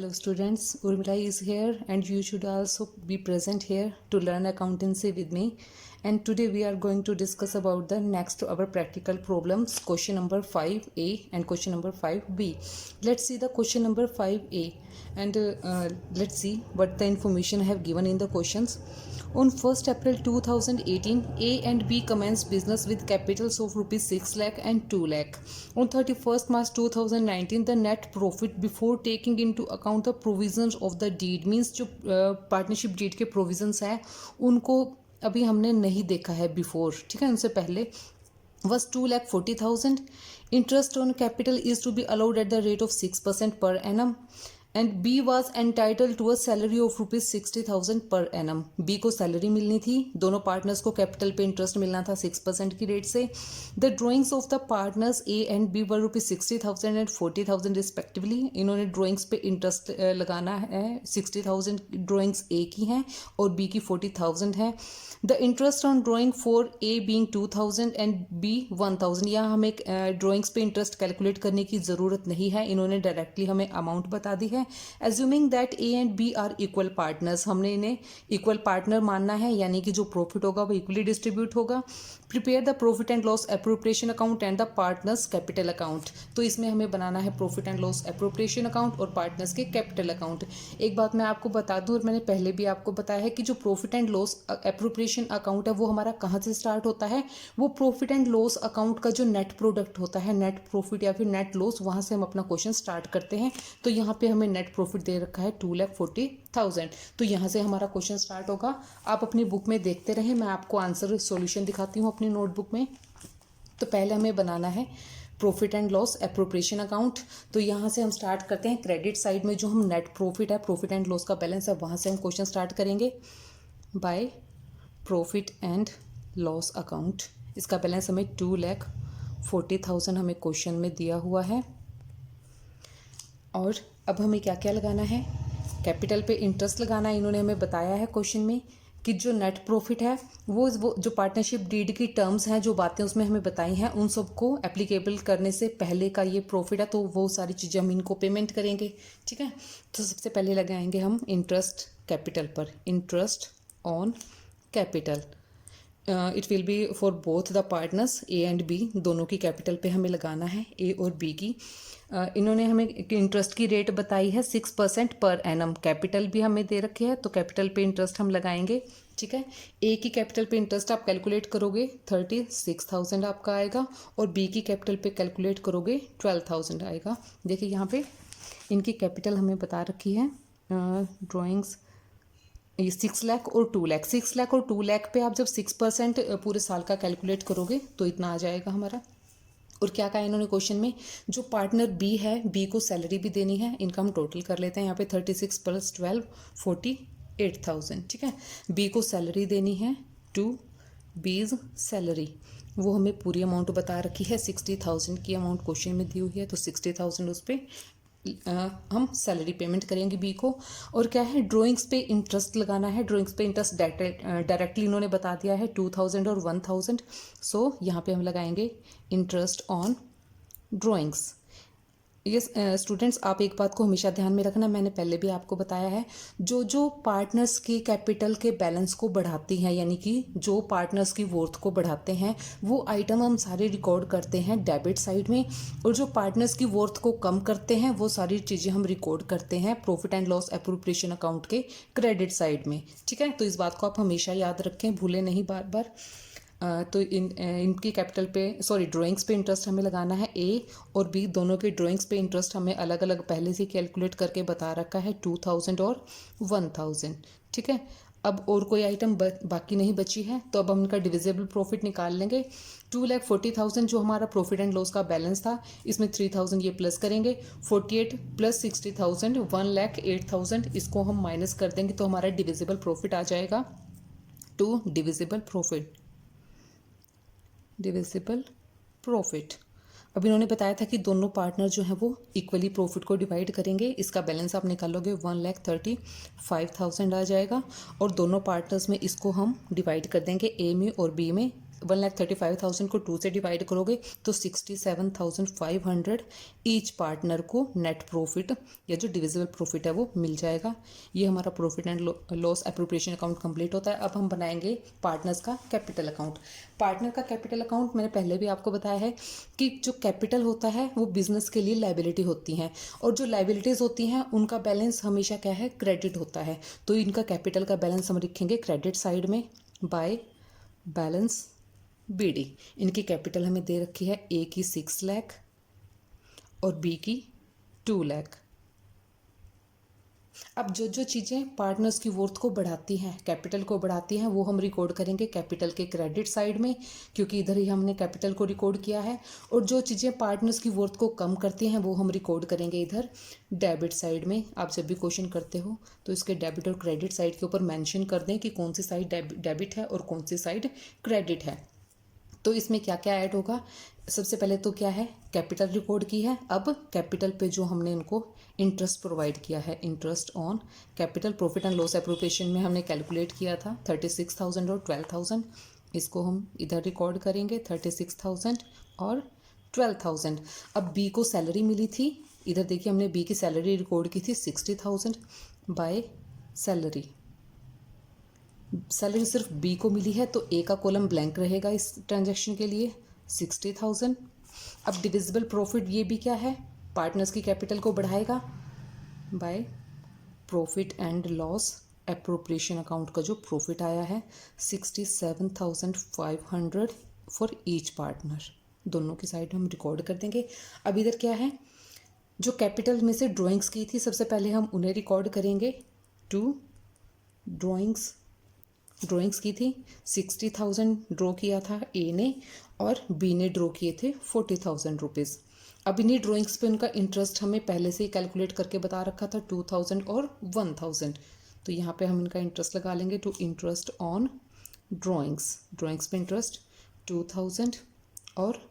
Hello students, Urmila is here and you should also be present here to learn accountancy with me. And today we are going to discuss about the next our practical problems, question number 5a and question number 5b. Let's see the question number 5a and let's see what the information I have given in the questions. On 1st April 2018, A and B commenced business with capitals of rupees 6 lakh and 2 lakh. On 31st March 2019, the net profit before taking into account the provisions of the deed means जो partnership deed के provisions हैं उनको अभी हमने नहीं देखा है before, ठीक है, उनसे पहले was 2,40,000. Interest on capital is to be allowed at the rate of 6% per annum. And B was entitle to a salary of rupees 60,000 per annum. B को सैलरी मिलनी थी, दोनों पार्टनर्स को कैपिटल पे इंटरेस्ट मिलना था 6% की रेट से. The drawings of the partners A and B were rupees 60,000 and 40,000 respectively. इन्होंने ड्राइंग्स पे इंटरेस्ट लगाना है. 60,000 ड्राइंग्स ए की हैं और बी की 40,000 है. The interest on drawing for A being 2,000 and B 1,000. यहाँ हमें ड्राइंग्स पे इंटरेस्ट कैलकुलेट करने की ज़रूरत नहीं है, इन्होंने डायरेक्टली हमें अमाउंट बता दी है. Assuming that A and B are equal partners, हमने इन्हें इक्वल पार्टनर मानना है, यानी कि जो प्रॉफिट होगा वो इक्वली डिस्ट्रीब्यूट होगा. Prepare the profit and loss appropriation account and the partners capital account. तो इसमें हमें बनाना है profit and loss appropriation account और पार्टनर्स के कैपिटल अकाउंट. एक बात मैं आपको बता दूं और मैंने पहले भी आपको बताया है कि जो profit and loss appropriation account है वो हमारा कहाँ से स्टार्ट होता है. वो प्रॉफिट एंड लॉस अकाउंट का जो नेट प्रोडक्ट होता है, नेट प्रॉफिट या फिर नेट लॉस, वहाँ से हम अपना क्वेश्चन स्टार्ट करते हैं. तो यहाँ पे हमें नेट प्रॉफिट दे रखा है 2,40,000. तो यहाँ से हमारा क्वेश्चन स्टार्ट होगा. आप अपनी बुक में देखते रहें, मैं आपको आंसर सॉल्यूशन दिखाती हूँ अपनी नोटबुक में. तो पहले हमें बनाना है profit and loss appropriation account. तो यहाँ से हम स्टार्ट करते हैं क्रेडिट साइड में जो हम नेट प्रॉफिट है, प्रॉफिट एंड लॉस का बैलेंस है, वहाँ से हम क्वेश्चन स्टार्ट करेंगे. By profit and loss account, इसका बैलेंस हमें 2,40,000 हमें क्वेश्चन में दिया हुआ है. और अब हमें क्या क्या लगाना है, कैपिटल पे इंटरेस्ट लगाना है. इन्होंने हमें बताया है क्वेश्चन में कि जो नेट प्रॉफिट है वो जो पार्टनरशिप डीड की टर्म्स हैं, जो बातें उसमें हमें बताई हैं, उन सबको एप्लीकेबल करने से पहले का ये प्रॉफिट है, तो वो सारी चीज़ें हम इनको पेमेंट करेंगे, ठीक है. तो सबसे पहले लगाएंगे हम इंटरेस्ट कैपिटल पर. Interest on capital it will be for both the partners A and B, दोनों की कैपिटल पे हमें लगाना है, ए और बी की. इन्होंने हमें इंटरेस्ट की रेट बताई है 6% पर एनम. कैपिटल भी हमें दे रखे है तो कैपिटल पे इंटरेस्ट हम लगाएंगे, ठीक है. ए की कैपिटल पे इंटरेस्ट आप कैलकुलेट करोगे 36,000 आपका आएगा और बी की कैपिटल पे कैलकुलेट करोगे 12,000 आएगा. देखिए यहाँ पे इनकी कैपिटल हमें बता रखी है ड्राइंग्स 6 लाख और 2 लाख. 6 लाख और 2 लाख पे आप जब 6% पूरे साल का कैलकुलेट करोगे तो इतना आ जाएगा हमारा. और क्या कहा इन्होंने क्वेश्चन में, जो पार्टनर बी है, बी को सैलरी भी देनी है. इनका हम टोटल कर लेते हैं यहाँ पे 36 + 12 48,000, ठीक है. बी को सैलरी देनी है, टू बीज सैलरी, वो हमें पूरी अमाउंट बता रखी है. 60,000 की अमाउंट क्वेश्चन में दी हुई है, तो 60,000 उस पर हम सैलरी पेमेंट करेंगे बी को. और क्या है, ड्राइंग्स पे इंटरेस्ट लगाना है. ड्राइंग्स पे इंटरेस्ट डायरेक्टली इन्होंने बता दिया है 2,000 और 1,000. सो यहाँ पे हम लगाएंगे interest on drawings. Yes students, आप एक बात को हमेशा ध्यान में रखना, मैंने पहले भी आपको बताया है, जो पार्टनर्स की कैपिटल के बैलेंस को बढ़ाती हैं, यानी कि जो पार्टनर्स की वर्थ को बढ़ाते हैं, वो आइटम हम सारे रिकॉर्ड करते हैं डेबिट साइड में. और जो पार्टनर्स की वर्थ को कम करते हैं वो सारी चीज़ें हम रिकॉर्ड करते हैं profit and loss appropriation account के क्रेडिट साइड में, ठीक है. तो इस बात को आप हमेशा याद रखें, भूलें नहीं बार बार. तो इनकी कैपिटल पे ड्राइंग्स पे इंटरेस्ट हमें लगाना है. ए और बी दोनों के ड्राइंग्स पे इंटरेस्ट हमें अलग अलग पहले से कैलकुलेट करके बता रखा है 2,000 और 1,000, ठीक है. अब और कोई आइटम बाकी नहीं बची है, तो अब हम इनका डिविजिबल प्रॉफिट निकाल लेंगे. 2,40,000 जो हमारा प्रॉफिट एंड लॉस का बैलेंस था, इसमें 3,000 ये प्लस करेंगे. 48 + 60,000 1,08,000, इसको हम माइनस कर देंगे तो हमारा डिविजिबल प्रॉफिट आ जाएगा. To divisible profit. अब इन्होंने बताया था कि दोनों पार्टनर जो हैं वो इक्वली प्रॉफिट को डिवाइड करेंगे. इसका बैलेंस आप निकालोगे 1,35,000 आ जाएगा और दोनों पार्टनर्स में इसको हम डिवाइड कर देंगे, ए में और बी में 1,35,000 को 2 से डिवाइड करोगे तो 67,500 ईच पार्टनर को नेट प्रॉफिट या जो डिविजिबल प्रॉफिट है वो मिल जाएगा। ये हमारा profit and loss appropriation account complete होता है। अब हम बनाएंगे पार्टनर्स का कैपिटल अकाउंट। पार्टनर का कैपिटल अकाउंट मैंने पहले भी आपको बताया है कि जो कैपिटल होता है वो बिजनेस के लिए लायबिलिटी होती हैं, और जो लायबिलिटीज़ होती हैं उनका बैलेंस हमेशा क्या है, क्रेडिट होता है। तो इनका कैपिटल का बैलेंस हम लिखेंगे क्रेडिट साइड में बाय बैलेंस BD। इनकी कैपिटल हमें दे रखी है A की 6 लाख और B की 2 लाख। अब जो जो चीज़ें पार्टनर्स की वर्थ को बढ़ाती हैं, कैपिटल को बढ़ाती हैं, वो हम रिकॉर्ड करेंगे कैपिटल के क्रेडिट साइड में, क्योंकि इधर ही हमने कैपिटल को रिकॉर्ड किया है। और जो चीज़ें पार्टनर्स की वर्थ को कम करती हैं वो हम रिकॉर्ड करेंगे इधर डेबिट साइड में। आप जब भी क्वेश्चन करते हो तो इसके डेबिट और क्रेडिट साइड के ऊपर मेंशन कर दें कि कौन सी साइड डेबिट है और कौन सी साइड क्रेडिट है। तो इसमें क्या क्या ऐड होगा, सबसे पहले तो क्या है, कैपिटल रिकॉर्ड की है। अब कैपिटल पे जो हमने इनको इंटरेस्ट प्रोवाइड किया है, interest on capital, profit and loss appropriation में हमने कैलकुलेट किया था 36,000 और 12,000। इसको हम इधर रिकॉर्ड करेंगे 36,000 और 12,000। अब बी को सैलरी मिली थी, इधर देखिए हमने बी की सैलरी रिकॉर्ड की थी 60,000 बाय सैलरी। सैलरी सिर्फ बी को मिली है तो ए का कॉलम ब्लैंक रहेगा इस ट्रांजैक्शन के लिए 60,000। अब डिविजिबल प्रॉफिट, ये भी क्या है, पार्टनर्स की कैपिटल को बढ़ाएगा by profit and loss appropriation account का जो प्रॉफिट आया है 67,500 फॉर ईच पार्टनर। दोनों की साइड हम रिकॉर्ड कर देंगे। अब इधर क्या है, जो कैपिटल में से ड्राइंग्स की थी सबसे पहले हम उन्हें रिकॉर्ड करेंगे। 2 ड्राइंग्स की थी 60,000 ड्रॉ किया था ए ने और बी ने ड्रॉ किए थे 40,000 रुपीज़। अब इन्हीं ड्राइंग्स पे उनका इंटरेस्ट हमें पहले से ही कैलकुलेट करके बता रखा था 2,000 और 1,000। तो यहाँ पे हम इनका इंटरेस्ट लगा लेंगे टू इंटरेस्ट ऑन ड्राइंग्स पे इंटरेस्ट 2,000 और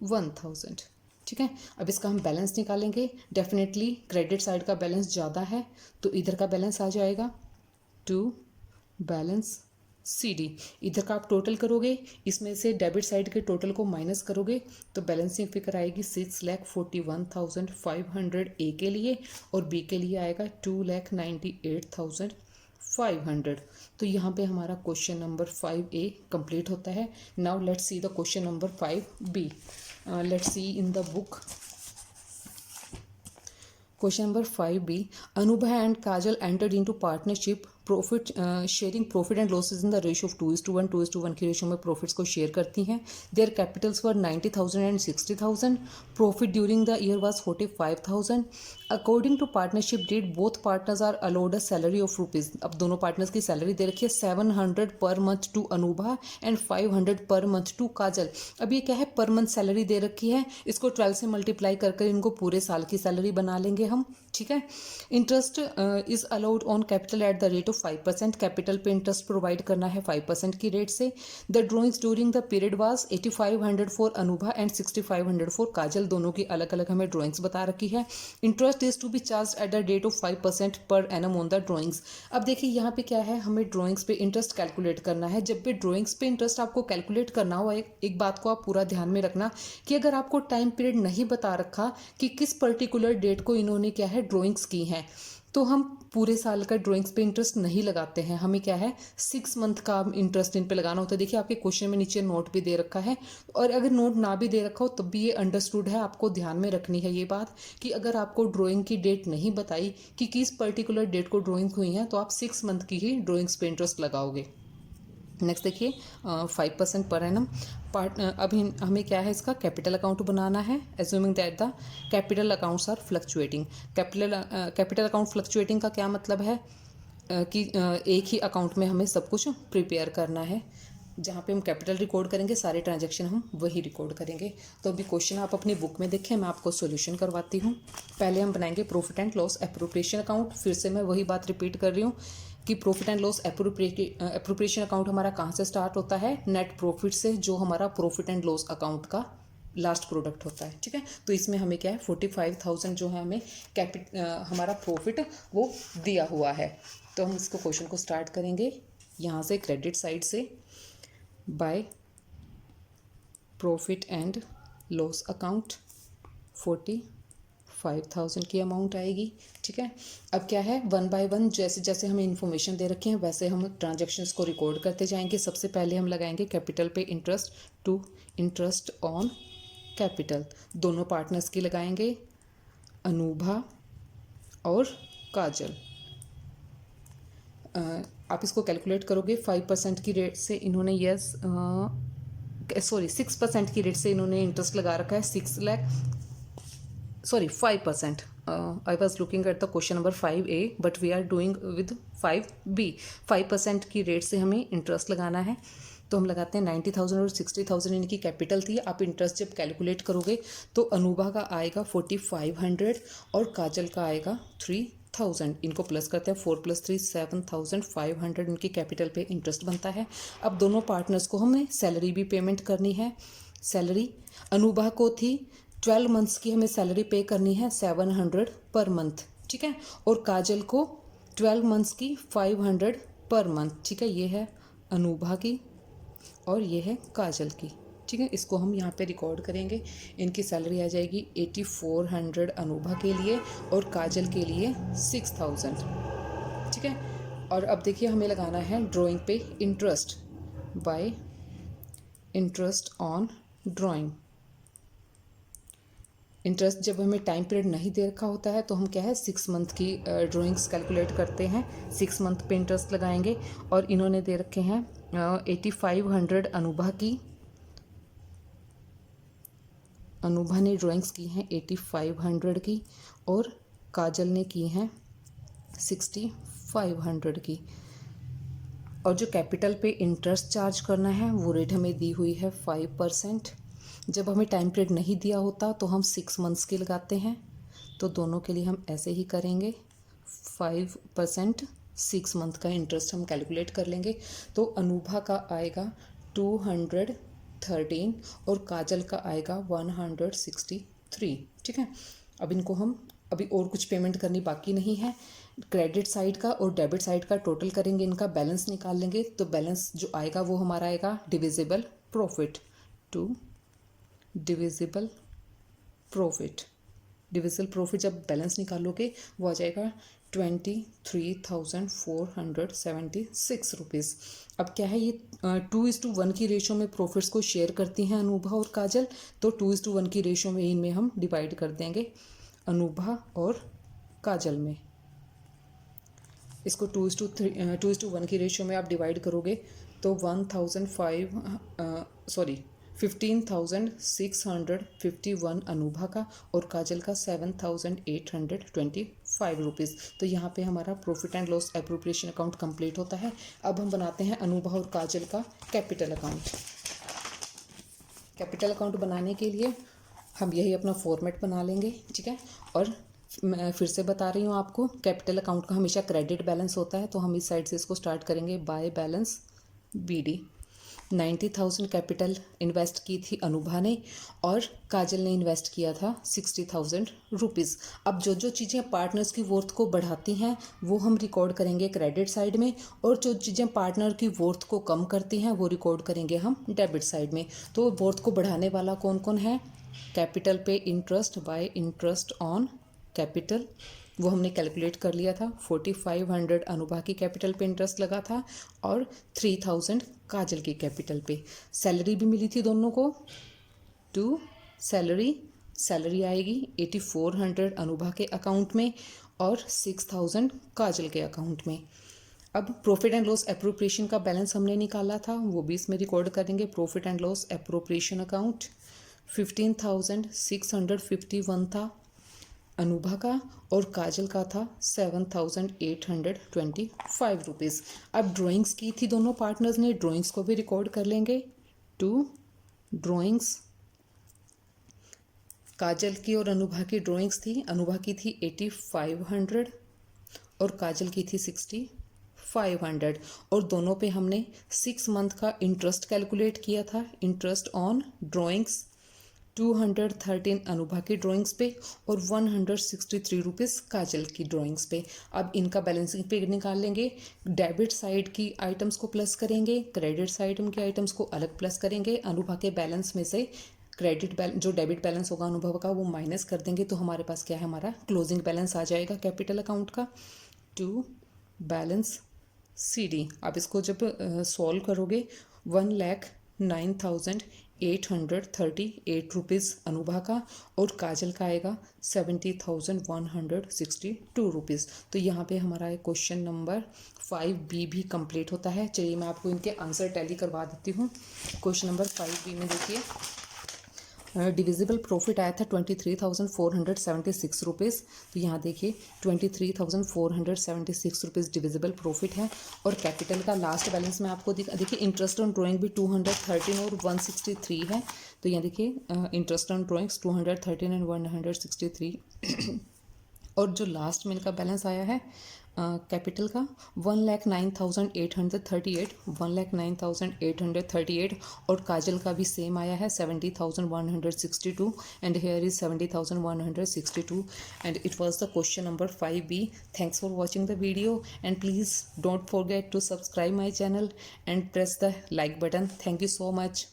1,000। ठीक है। अब इसका हम बैलेंस निकालेंगे। डेफिनेटली क्रेडिट साइड का बैलेंस ज़्यादा है तो इधर का बैलेंस आ जाएगा टू बैलेंस CD। इधर का आप टोटल करोगे, इसमें से डेबिट साइड के टोटल को माइनस करोगे तो बैलेंसिंग फिगर आएगी 6,41,500 ए के लिए और बी के लिए आएगा 2,98,500। तो यहाँ पे हमारा क्वेश्चन नंबर 5A कंप्लीट होता है। Now let's see the question number 5B। Let's see in the book. Question number 5B. Anubha and Kajal entered into partnership profit sharing profit and losses in the ratio of 2:1 2:1 की ratio में profits को share करती हैं। Their capitals were 90,000 and 60,000. Profit during the year was 45,000. According to partnership deed, both partners are allowed a salary of rupees. अब दोनों partners की salary दे रखी है 700 per month to Anubha and 500 per month to काजल। अब ये क्या है, पर मंथ सैलरी दे रखी है, इसको 12 से मल्टीप्लाई कर इनको पूरे साल की सैलरी बना लेंगे हम। ठीक है। Interest is allowed on capital at the rate of 5%। Capital पे इंटरेस्ट प्रोवाइड करना है 5% की रेट से। The drawings during the period was 8,500 for Anubha and 6,500 for Kajal. दोनों की अलग अलग हमें ड्रॉइंग्स बता रखी है। Interest is to be charge at the rate of 5% per annum on the drawings. अब देखिए यहाँ पे क्या है, हमें ड्रॉइंग्स पे इंटरेस्ट कैलकुलेट करना है। जब भी ड्रॉइंग्स पे इंटरेस्ट आपको कैलकुलेट करना हो, एक बात को आप पूरा ध्यान में रखना कि अगर आपको टाइम पीरियड नहीं बता रखा कि किस पर्टिकुलर डेट को इन्होंने क्या है ड्रॉइंग्स की हैं, तो हम पूरे साल का ड्राइंग्स पे इंटरेस्ट नहीं लगाते हैं। हमें क्या है 6 मंथ का इंटरेस्ट इन पे लगाना होता है। देखिए आपके क्वेश्चन में नीचे नोट भी दे रखा है, और अगर नोट ना भी दे रखा हो तब भी ये अंडरस्टूड है। आपको ध्यान में रखनी है ये बात कि अगर आपको ड्राइंग की डेट नहीं बताई कि किस पर्टिकुलर डेट को ड्राइंग हुई है तो आप 6 मंथ की ही ड्राइंग्स पे इंटरेस्ट लगाओगे। नेक्स्ट देखिए 5% पर एनम पार्ट। अभी हमें क्या है, इसका कैपिटल अकाउंट बनाना है। Assuming that the capital accounts are fluctuating. Capital account fluctuating का क्या मतलब है कि एक ही अकाउंट में हमें सब कुछ प्रिपेयर करना है। जहाँ पे हम कैपिटल रिकॉर्ड करेंगे सारे ट्रांजैक्शन हम वही रिकॉर्ड करेंगे। तो अभी क्वेश्चन आप अपनी बुक में देखें, मैं आपको सॉल्यूशन करवाती हूँ। पहले हम बनाएंगे profit and loss appropriation account. फिर से मैं वही बात रिपीट कर रही हूँ कि profit and loss appropriation account हमारा कहाँ से स्टार्ट होता है, नेट प्रॉफिट से, जो हमारा प्रॉफिट एंड लॉस अकाउंट का लास्ट प्रोडक्ट होता है। ठीक है। तो इसमें हमें क्या है 45,000 जो है हमें हमारा प्रॉफिट वो दिया हुआ है। तो हम इसको क्वेश्चन को स्टार्ट करेंगे यहाँ से क्रेडिट साइड से by profit and loss account 45,000 की अमाउंट आएगी। ठीक है, अब क्या है, वन बाय वन जैसे जैसे हमें इन्फॉर्मेशन दे रखी है वैसे हम ट्रांजैक्शंस को रिकॉर्ड करते जाएंगे। सबसे पहले हम लगाएंगे कैपिटल पे interest to interest on capital, दोनों पार्टनर्स की लगाएंगे, अनुभा और काजल। आप इसको कैलकुलेट करोगे 5% की रेट से इन्होंने 6% की रेट से इन्होंने इंटरेस्ट लगा रखा है 5%। I was looking at the question number 5A but we are doing with 5B। 5% की रेट से हमें इंटरेस्ट लगाना है, तो हम लगाते हैं 90,000 और 60,000 इनकी कैपिटल थी। आप इंटरेस्ट जब कैलकुलेट करोगे तो अनुभा का आएगा 4,500 और काजल का आएगा 3,000। इनको प्लस करते हैं, 4 + 3 7,500 इनकी कैपिटल पे इंटरेस्ट बनता है। अब दोनों पार्टनर्स को हमें सैलरी भी पेमेंट करनी है। सैलरी अनुभा को थी 12 मंथ्स की हमें सैलरी पे करनी है 700 पर मंथ। ठीक है, और काजल को 12 मंथ्स की 500 पर मंथ। ठीक है, ये है अनुभा की और ये है काजल की। ठीक है, इसको हम यहाँ पे रिकॉर्ड करेंगे। इनकी सैलरी आ जाएगी 8400 अनुभा के लिए और काजल के लिए 6000। ठीक है, और अब देखिए हमें लगाना है ड्राइंग पे interest by interest on drawing. Interest जब हमें टाइम पीरियड नहीं दे रखा होता है तो हम क्या है 6 मंथ की ड्राइंग्स कैलकुलेट करते हैं, 6 मंथ पे इंटरेस्ट लगाएंगे। और इन्होंने दे रखे हैं 8500 अनुभा की, अनुभा ने ड्राइंग्स की हैं 8500 की और काजल ने की हैं 6500 की। और जो कैपिटल पे इंटरेस्ट चार्ज करना है वो रेट हमें दी हुई है 5%। जब हमें टाइम पीरियड नहीं दिया होता तो हम 6 मंथ्स की लगाते हैं, तो दोनों के लिए हम ऐसे ही करेंगे। 5% 6 मंथ का इंटरेस्ट हम कैलकुलेट कर लेंगे। तो अनुभा का आएगा 213 और काजल का आएगा 163। ठीक है, अब इनको हम अभी और कुछ पेमेंट करनी बाकी नहीं है। क्रेडिट साइड का और डेबिट साइड का टोटल करेंगे, इनका बैलेंस निकाल लेंगे। तो बैलेंस जो आएगा वो हमारा आएगा divisible profit to divisible profit. Divisible profit जब बैलेंस निकालोगे वो आ जाएगा 23,476 रुपीज़। अब क्या है, ये 2:1 की रेशो में प्रॉफिट्स को शेयर करती हैं अनुभा और काजल, तो 2:1 की रेशो में इनमें हम डिवाइड कर देंगे अनुभा और काजल में। इसको 2:1 की रेशो में आप डिवाइड करोगे तो 15,651 अनुभा का और काजल का 7,825 रुपीज़। तो यहाँ पे हमारा profit and loss appropriation account complete होता है। अब हम बनाते हैं अनुभा और काजल का कैपिटल अकाउंट। कैपिटल अकाउंट बनाने के लिए हम यही अपना फॉर्मेट बना लेंगे। ठीक है, और मैं फिर से बता रही हूँ आपको, कैपिटल अकाउंट का हमेशा क्रेडिट बैलेंस होता है, तो हम इस साइड से इसको स्टार्ट करेंगे। By balance BD 90,000 capital invest की थी अनुभा ने और काजल ने इन्वेस्ट किया था 60,000 रुपीज़। अब जो जो चीज़ें पार्टनर्स की वर्थ को बढ़ाती हैं वो हम रिकॉर्ड करेंगे क्रेडिट साइड में, और जो चीज़ें पार्टनर की वर्थ को कम करती हैं वो रिकॉर्ड करेंगे हम डेबिट साइड में। तो वर्थ को बढ़ाने वाला कौन कौन है, कैपिटल पे interest by interest on capital, वो हमने कैलकुलेट कर लिया था। 4,500 अनुभा की कैपिटल पे इंटरेस्ट लगा था और 3,000 काजल की कैपिटल पे। सैलरी भी मिली थी दोनों को। टू सैलरी आएगी 8,400 अनुभा के अकाउंट में और 6,000 काजल के अकाउंट में। अब प्रॉफिट एंड लॉस एप्रोप्रिएशन का बैलेंस हमने निकाला था, वो भी इसमें रिकॉर्ड करेंगे। Profit and loss appropriation account 15,651 था अनुभा का और काजल का था 7,825 रुपीज़। अब ड्राइंग्स की थी दोनों पार्टनर्स ने, ड्राइंग्स को भी रिकॉर्ड कर लेंगे। 2 ड्राइंग्स काजल की और अनुभा की ड्राइंग्स थी, अनुभा की थी 8,500 और काजल की थी 6,500, और दोनों पे हमने 6 मंथ का इंटरेस्ट कैलकुलेट किया था। इंटरेस्ट ऑन ड्राइंग्स 213 अनुभा की ड्राइंग्स पे और 163 रुपीज़ काजल की ड्राइंग्स पे। अब इनका बैलेंसिंग पे निकाल लेंगे। डेबिट साइड की आइटम्स को प्लस करेंगे, क्रेडिट साइड के आइटम्स को अलग प्लस करेंगे। अनुभा के बैलेंस में से क्रेडिट बैलेंस जो डेबिट बैलेंस होगा अनुभव का वो माइनस कर देंगे, तो हमारे पास क्या है, हमारा क्लोजिंग बैलेंस आ जाएगा कैपिटल अकाउंट का। To balance CD। आप इसको जब सॉल्व करोगे 1,09,838 रुपीज़ अनुभा का और काजल का आएगा 70,162 रुपीज़। तो यहाँ पे हमारा क्वेश्चन नंबर 5B भी कंप्लीट होता है। चलिए मैं आपको इनके आंसर टैली करवा देती हूँ। क्वेश्चन नंबर 5B में देखिए डिविजिबल प्रॉफिट आया था 23,476 रुपीज़। तो यहाँ देखिए 23,476 रुपीज़ डिविजिबल प्रॉफिट है। और कैपिटल का लास्ट बैलेंस में आपको देखिए इंटरेस्ट ऑन ड्राइंग भी 213 और 163 है। तो यहाँ देखिए इंटरेस्ट ऑन ड्राइंग्स 213 एंड 163 और जो लास्ट में इनका बैलेंस आया है कैपिटल का 1,09,838 और काजल का भी सेम आया है 70,162 and here is 70,162 and it was the question number 5B। Thanks for watching the video and please don't forget to subscribe my channel and press the like button. Thank you so much.